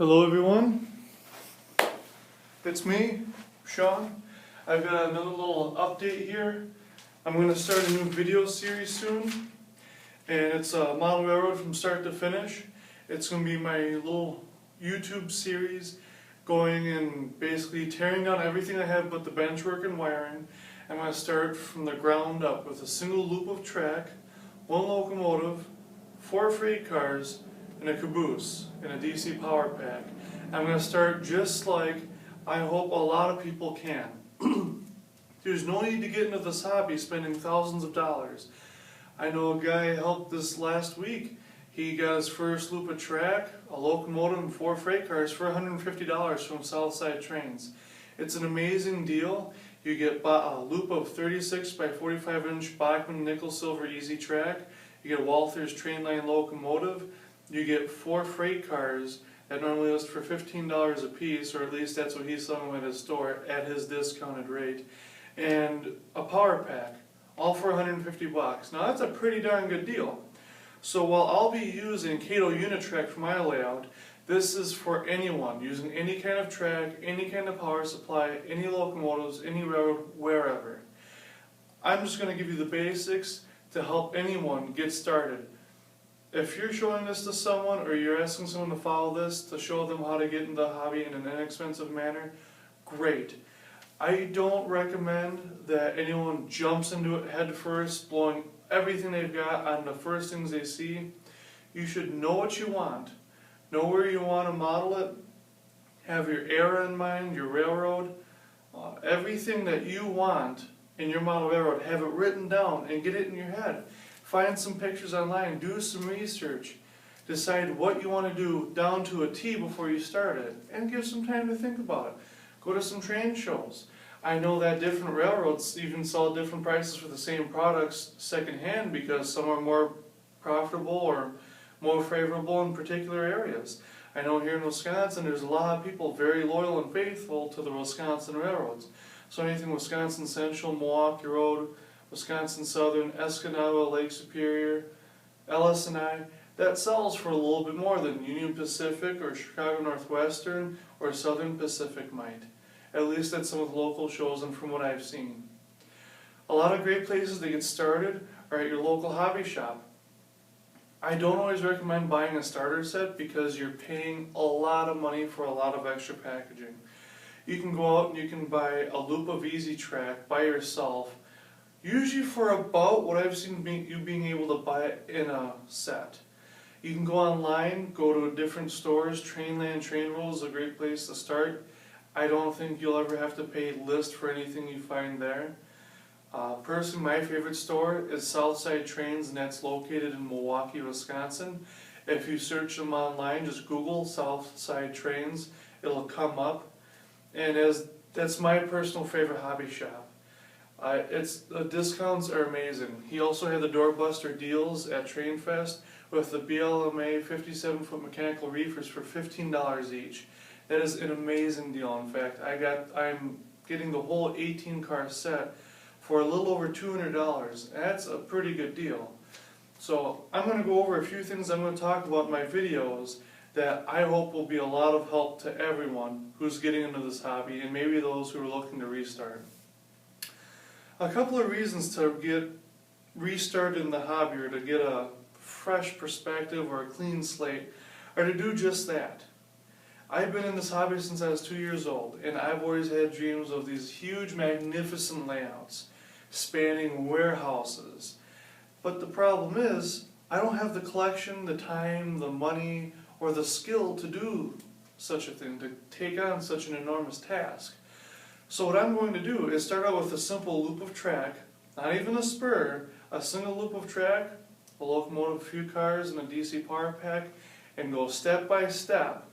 Hello everyone, it's me, Sean. I've got another little update here. I'm going to start a new video series soon, and it's a model railroad from start to finish. It's going to be my little YouTube series going and basically tearing down everything I have but the bench work and wiring. I'm going to start from the ground up with a single loop of track, one locomotive, 4 freight cars, and a caboose and a DC power pack. I'm going to start just like I hope a lot of people can. There's no need to get into this hobby spending thousands of dollars. I know a guy helped this last week. He got his first loop of track, a locomotive, and 4 freight cars for $150 from Southside Trains. It's an amazing deal. You get a loop of 36 by 45 inch Bachmann nickel silver easy track. You get Walther's Trainline locomotive. You get 4 freight cars that normally list for $15 a piece, or at least that's what he's selling them at his store at his discounted rate, and a power pack, all for $150. Now that's a pretty darn good deal. So while I'll be using Kato Unitrack for my layout, this is for anyone using any kind of track, any kind of power supply, any locomotives, any railroad, wherever. I'm just going to give you the basics to help anyone get started. If you're showing this to someone, or you're asking someone to follow this to show them how to get into the hobby in an inexpensive manner, great. I don't recommend that anyone jumps into it head first, blowing everything they've got on the first things they see. You should know what you want, know where you want to model it, have your era in mind, your railroad, everything that you want in your model railroad, have it written down and get it in your head. Find some pictures online, do some research, decide what you want to do down to a T before you start it, and give some time to think about it. Go to some train shows. I know that different railroads even sell different prices for the same products secondhand because some are more profitable or more favorable in particular areas. I know here in Wisconsin there's a lot of people very loyal and faithful to the Wisconsin railroads. So anything Wisconsin Central, Milwaukee Road, Wisconsin Southern, Escanaba, Lake Superior, LS&I, that sells for a little bit more than Union Pacific or Chicago Northwestern or Southern Pacific might. At least at some of the local shows and from what I've seen. A lot of great places to get started are at your local hobby shop. I don't always recommend buying a starter set because you're paying a lot of money for a lot of extra packaging. You can go out and you can buy a loop of Easy Track by yourself, usually for about what I've seen you being able to buy it in a set. You can go online, go to different stores. Trainland Train Roll is a great place to start. I don't think you'll ever have to pay list for anything you find there. Personally, my favorite store is Southside Trains, and that's located in Milwaukee, Wisconsin. If you search them online, just Google Southside Trains, it'll come up. And that's my personal favorite hobby shop. The discounts are amazing. He also had the doorbuster deals at TrainFest with the BLMA 57-foot mechanical reefers for $15 each. That is an amazing deal. In fact, I'm getting the whole 18-car set for a little over $200. That's a pretty good deal. So I'm going to go over a few things I'm going to talk about in my videos that I hope will be a lot of help to everyone who's getting into this hobby, and maybe those who are looking to restart. A couple of reasons to get restarted in the hobby, or to get a fresh perspective or a clean slate, are to do just that. I've been in this hobby since I was 2 years old, and I've always had dreams of these huge, magnificent layouts spanning warehouses. But the problem is, I don't have the collection, the time, the money, or the skill to do such a thing, to take on such an enormous task. So what I'm going to do is start out with a simple loop of track, not even a spur, a single loop of track, a locomotive, a few cars, and a DC power pack, and go step by step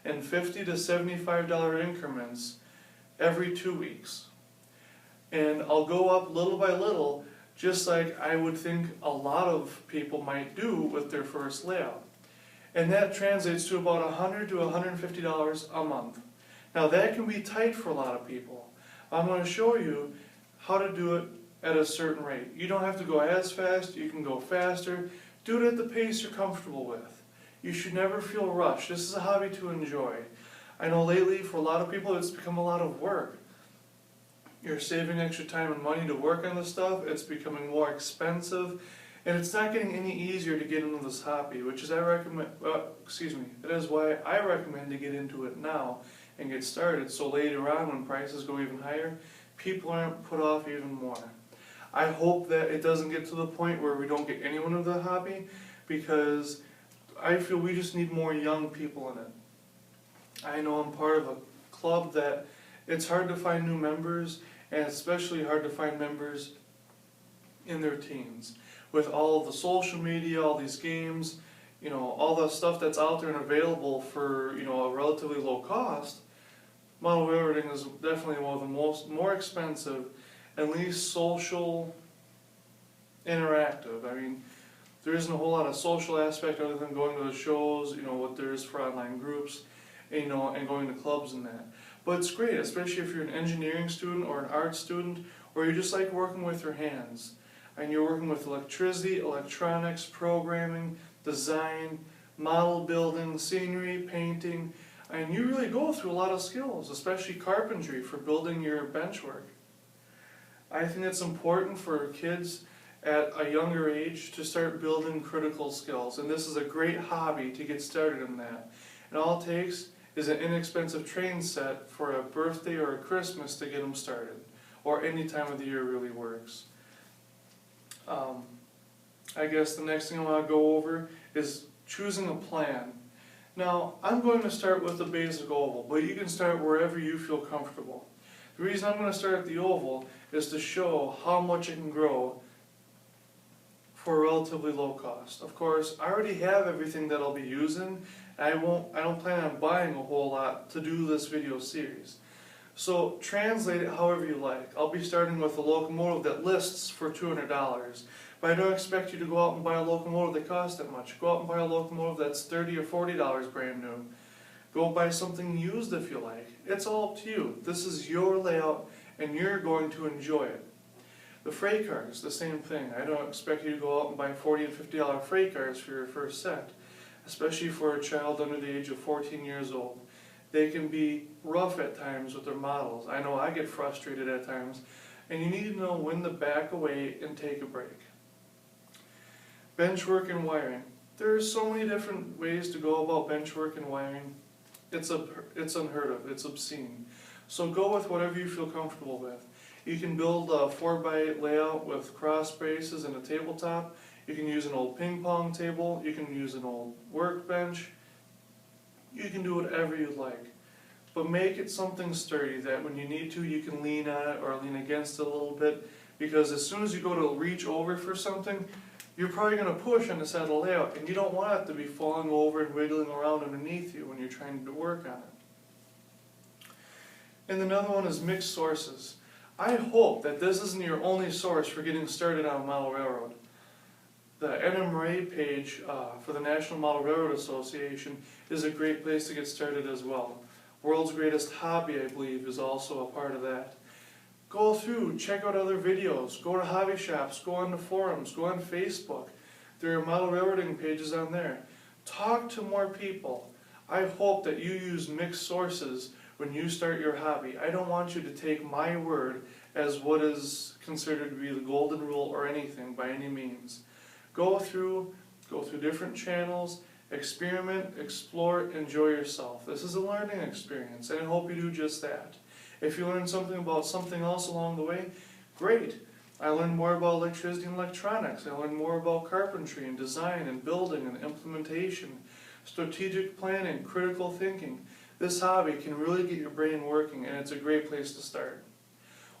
in $50 to $75 increments every 2 weeks. And I'll go up little by little, just like I would think a lot of people might do with their first layout. And that translates to about $100 to $150 a month. Now that can be tight for a lot of people. I'm going to show you how to do it at a certain rate. You don't have to go as fast, you can go faster. Do it at the pace you're comfortable with. You should never feel rushed. This is a hobby to enjoy. I know lately for a lot of people it's become a lot of work. You're saving extra time and money to work on this stuff, it's becoming more expensive, and it's not getting any easier to get into this hobby, which is that is why I recommend to get into it now and get started, so later on when prices go even higher, people aren't put off even more. I hope that it doesn't get to the point where we don't get anyone into the hobby, because I feel we just need more young people in it. I know I'm part of a club that it's hard to find new members, and especially hard to find members in their teens. With all of the social media, all these games, all the stuff that's out there and available for, a relatively low cost, model railroading is definitely one of the more expensive and least social interactive. I mean, there isn't a whole lot of social aspect other than going to the shows, what there is for online groups, and going to clubs and that. But it's great, especially if you're an engineering student or an art student, or you just like working with your hands. And you're working with electricity, electronics, programming, design, model building, scenery, painting, and you really go through a lot of skills, especially carpentry for building your benchwork. I think it's important for kids at a younger age to start building critical skills, and this is a great hobby to get started in that. And all it takes is an inexpensive train set for a birthday or a Christmas to get them started, or any time of the year really works. I guess the next thing I want to go over is choosing a plan. Now, I'm going to start with the basic oval, but you can start wherever you feel comfortable. The reason I'm going to start at the oval is to show how much it can grow for a relatively low cost. Of course, I already have everything that I'll be using. I don't plan on buying a whole lot to do this video series. So translate it however you like. I'll be starting with a locomotive that lists for $200, but I don't expect you to go out and buy a locomotive that costs that much. Go out and buy a locomotive that's $30 or $40 brand new. Go buy something used if you like. It's all up to you. This is your layout and you're going to enjoy it. The freight cars, the same thing. I don't expect you to go out and buy $40 and $50 freight cars for your first set, especially for a child under the age of 14 years old. They can be rough at times with their models. I know I get frustrated at times, and you need to know when to back away and take a break. Bench work and wiring. There's so many different ways to go about bench work and wiring. It's unheard of, it's obscene. So go with whatever you feel comfortable with. You can build a 4x8 layout with cross braces and a tabletop. You can use an old ping pong table. You can use an old workbench. You can do whatever you like. But make it something sturdy that when you need to, you can lean on it or lean against it a little bit. Because as soon as you go to reach over for something, you're probably going to push on the side of the layout, and you don't want it to be falling over and wiggling around underneath you when you're trying to work on it. And another one is mixed sources. I hope that this isn't your only source for getting started on a model railroad. The NMRA page for the National Model Railroad Association is a great place to get started as well. World's Greatest Hobby, I believe, is also a part of that. Go through, check out other videos, go to hobby shops, go on the forums, go on Facebook. There are model railroading pages on there. Talk to more people. I hope that you use mixed sources when you start your hobby. I don't want you to take my word as what is considered to be the golden rule or anything by any means. Go through different channels, experiment, explore, enjoy yourself. This is a learning experience, and I hope you do just that. If you learn something about something else along the way, great. I learned more about electricity and electronics. I learned more about carpentry and design and building and implementation, strategic planning, critical thinking. This hobby can really get your brain working, and it's a great place to start.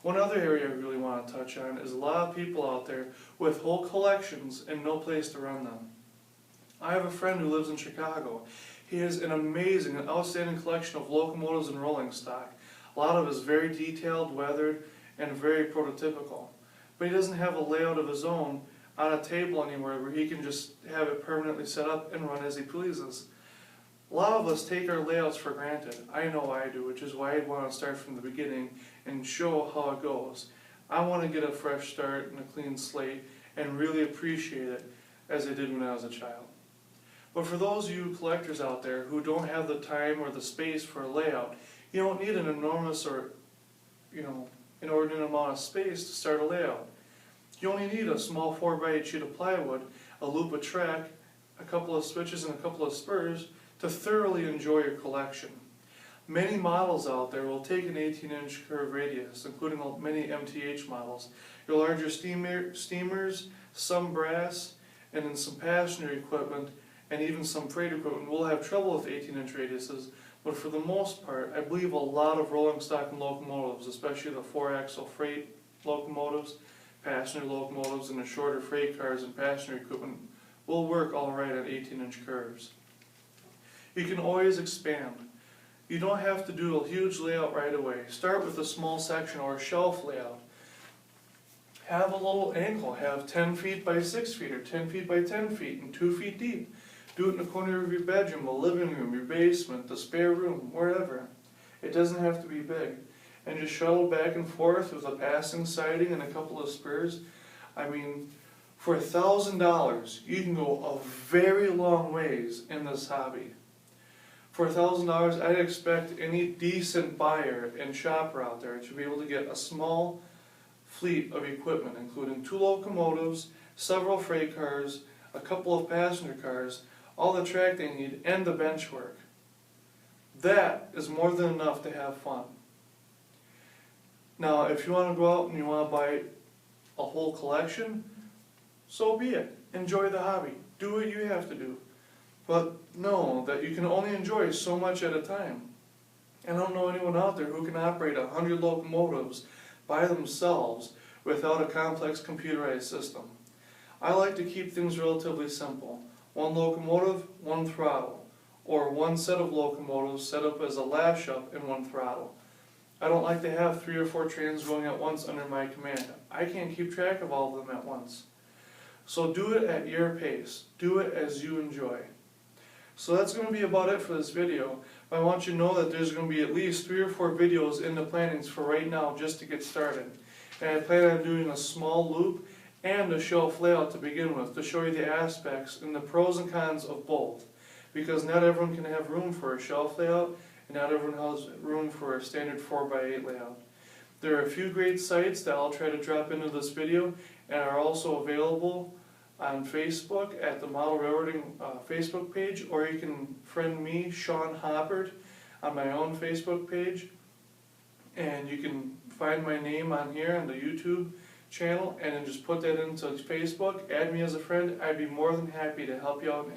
One other area I really want to touch on is a lot of people out there with whole collections and no place to run them. I have a friend who lives in Chicago. He has an amazing and outstanding collection of locomotives and rolling stock. A lot of it is very detailed, weathered, and very prototypical. But he doesn't have a layout of his own on a table anywhere where he can just have it permanently set up and run as he pleases. A lot of us take our layouts for granted. I know I do, which is why I want to start from the beginning and show how it goes. I want to get a fresh start and a clean slate and really appreciate it as I did when I was a child. But for those of you collectors out there who don't have the time or the space for a layout, you don't need an enormous or inordinate amount of space to start a layout. You only need a small 4x8 sheet of plywood, a loop of track, a couple of switches and a couple of spurs to thoroughly enjoy your collection. Many models out there will take an 18-inch curve radius, including many MTH models. Your larger steamers, some brass, and then some passenger equipment, and even some freight equipment will have trouble with 18-inch radiuses, but for the most part, I believe a lot of rolling stock and locomotives, especially the 4-axle freight locomotives, passenger locomotives, and the shorter freight cars and passenger equipment will work all right at 18-inch curves. You can always expand. You don't have to do a huge layout right away. Start with a small section or a shelf layout. Have a little angle. Have 10 feet by 6 feet or 10 feet by 10 feet and 2 feet deep. Do it in the corner of your bedroom, the living room, your basement, the spare room, wherever. It doesn't have to be big. And just shuttle back and forth with a passing siding and a couple of spurs. I mean, for $1,000, you can go a very long ways in this hobby. For $1,000, I'd expect any decent buyer and shopper out there to be able to get a small fleet of equipment, including 2 locomotives, several freight cars, a couple of passenger cars, all the track they need, and the bench work. That is more than enough to have fun. Now, if you want to go out and you want to buy a whole collection, so be it. Enjoy the hobby. Do what you have to do. But know that you can only enjoy so much at a time. I don't know anyone out there who can operate 100 locomotives by themselves without a complex computerized system. I like to keep things relatively simple. 1 locomotive, 1 throttle, or 1 set of locomotives set up as a lash up and 1 throttle. I don't like to have 3 or 4 trains going at once under my command. I can't keep track of all of them at once. So do it at your pace. Do it as you enjoy. So that's going to be about it for this video. I want you to know that there's going to be at least 3 or 4 videos in the plannings for right now just to get started. And I plan on doing a small loop and a shelf layout to begin with to show you the aspects and the pros and cons of both. Because not everyone can have room for a shelf layout and not everyone has room for a standard 4x8 layout. There are a few great sites that I'll try to drop into this video and are also available on Facebook at the Model Railroading Facebook page, or you can friend me, Sean Hoppert, on my own Facebook page, and you can find my name on here on the YouTube channel and then just put that into Facebook, add me as a friend. I'd be more than happy to help you out in